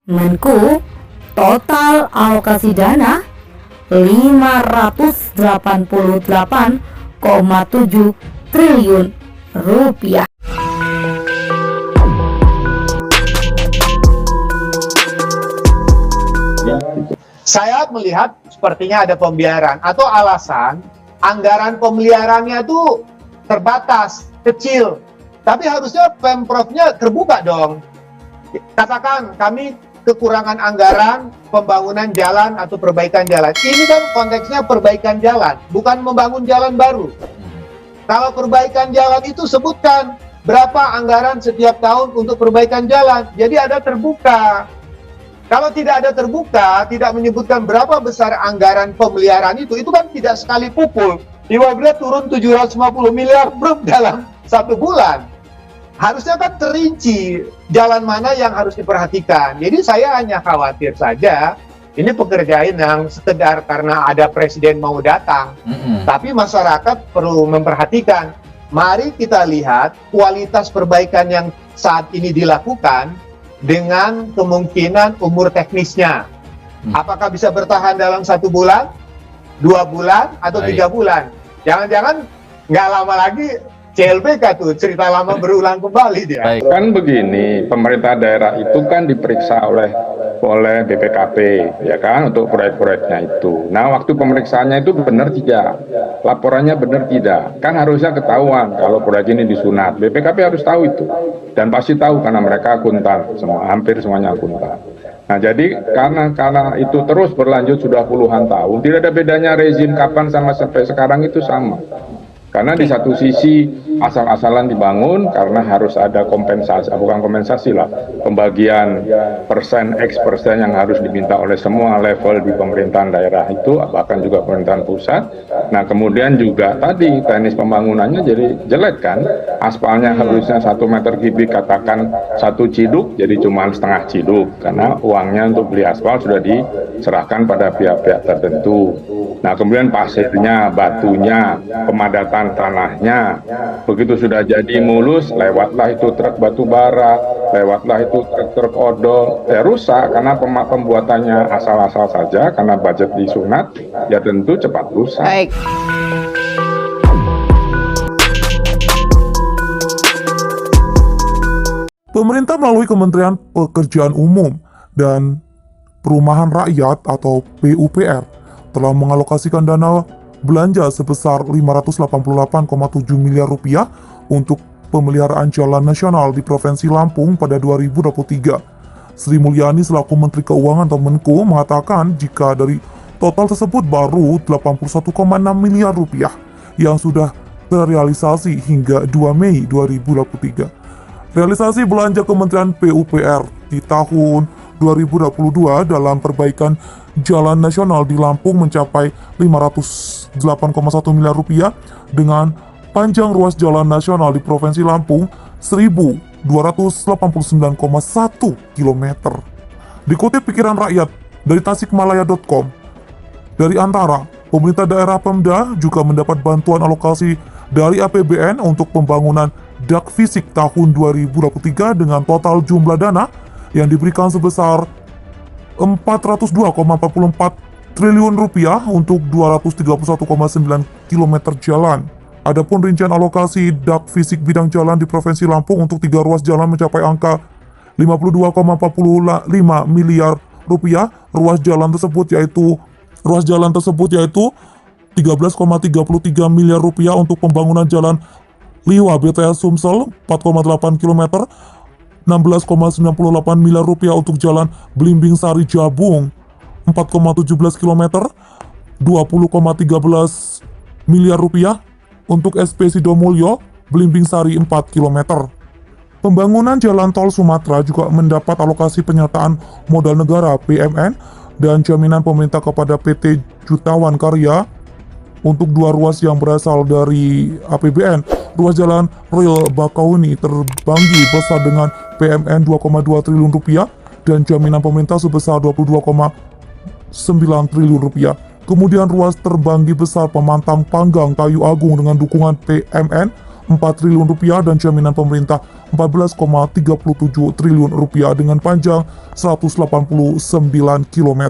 Menko, total alokasi dana 588,7 triliun rupiah. Saya melihat sepertinya ada pembiaran atau alasan anggaran pemeliharaannya itu terbatas, kecil. Tapi harusnya Pemprovnya terbuka dong. Katakan kami kekurangan anggaran pembangunan jalan atau perbaikan jalan. Ini kan konteksnya perbaikan jalan, bukan membangun jalan baru. Kalau perbaikan jalan itu sebutkan berapa anggaran setiap tahun untuk perbaikan jalan. Jadi ada terbuka. Kalau tidak ada terbuka, tidak menyebutkan berapa besar anggaran pemeliharaan itu kan tidak sekali pukul. Tiba-tiba turun 750 miliar dalam 1 bulan. Harusnya kan terinci jalan mana yang harus diperhatikan. Jadi saya hanya khawatir saja, ini pekerjaan yang sekedar karena ada presiden mau datang. Tapi masyarakat perlu memperhatikan. Mari kita lihat kualitas perbaikan yang saat ini dilakukan dengan kemungkinan umur teknisnya. Apakah bisa bertahan dalam 1 bulan, 2 bulan, atau 3 bulan? Jangan-jangan nggak lama lagi CLBK tuh, cerita lama berulang kembali dia. Kan begini, pemerintah daerah itu kan diperiksa oleh BPKP, ya kan, untuk proyek-proyeknya itu. Nah, waktu pemeriksaannya itu benar tidak? Laporannya benar tidak? Kan harusnya ketahuan kalau proyek ini disunat. BPKP harus tahu itu. Dan pasti tahu karena mereka akuntan, hampir semuanya akuntan. Nah, jadi karena itu terus berlanjut sudah puluhan tahun, tidak ada bedanya rezim kapan sama sampai sekarang itu sama. Karena di satu sisi asal-asalan dibangun karena harus ada kompensasi, bukan kompensasi lah, pembagian persen, X persen yang harus diminta oleh semua level di pemerintahan daerah itu, bahkan juga pemerintahan pusat. Nah, kemudian juga tadi teknis pembangunannya jadi jelek kan, aspalnya harusnya 1 meter kubik, katakan 1 ciduk, jadi cuma setengah ciduk, karena uangnya untuk beli aspal sudah diserahkan pada pihak-pihak tertentu. Nah, kemudian pasirnya, batunya, pemadatan tanahnya, begitu sudah jadi mulus, lewatlah itu truk batu bara, lewatlah itu truk odol, rusak karena pembuatannya asal-asal saja, karena budget disunat, ya tentu cepat rusak. Baik. Pemerintah melalui Kementerian Pekerjaan Umum dan Perumahan Rakyat atau PUPR telah mengalokasikan dana belanja sebesar 588,7 miliar rupiah untuk pemeliharaan jalan nasional di Provinsi Lampung pada 2023. Sri Mulyani selaku Menteri Keuangan atau Menko mengatakan jika dari total tersebut baru 81,6 miliar rupiah yang sudah terrealisasi hingga 2 Mei 2023. Realisasi belanja Kementerian PUPR di tahun 2022 dalam perbaikan jalan nasional di Lampung mencapai 508,1 miliar rupiah dengan panjang ruas jalan nasional di Provinsi Lampung 1.289,1 km. Dikutip pikiran rakyat dari tasikmalaya.com, dari antara pemerintah daerah Pemda juga mendapat bantuan alokasi dari APBN untuk pembangunan dak fisik tahun 2023 dengan total jumlah dana yang diberikan sebesar 402,44 triliun rupiah untuk 231,9 km jalan. Adapun rincian alokasi dak fisik bidang jalan di Provinsi Lampung untuk 3 ruas jalan mencapai angka 52,45 miliar rupiah. Ruas jalan tersebut yaitu 13,33 miliar rupiah untuk pembangunan jalan Liwa BTS Sumsel 4,8 km, 16,98 miliar rupiah untuk jalan Blimbing Sari Jabung 4,17 km, 20,13 miliar rupiah untuk SP Sidomulyo Blimbing Sari 4 km. Pembangunan jalan tol Sumatera juga mendapat alokasi penyertaan modal negara PMN dan jaminan pemerintah kepada PT Jutawan Karya untuk 2 ruas yang berasal dari APBN. Ruas jalan Rel Bakauni terbanggi besar dengan PMN 2,2 triliun rupiah dan jaminan pemerintah sebesar 22,9 triliun rupiah. Kemudian ruas terbanggi besar Pemantang Panggang Kayu Agung dengan dukungan PMN triliun rupiah dan jaminan pemerintah 14,37 triliun rupiah dengan panjang 189 km.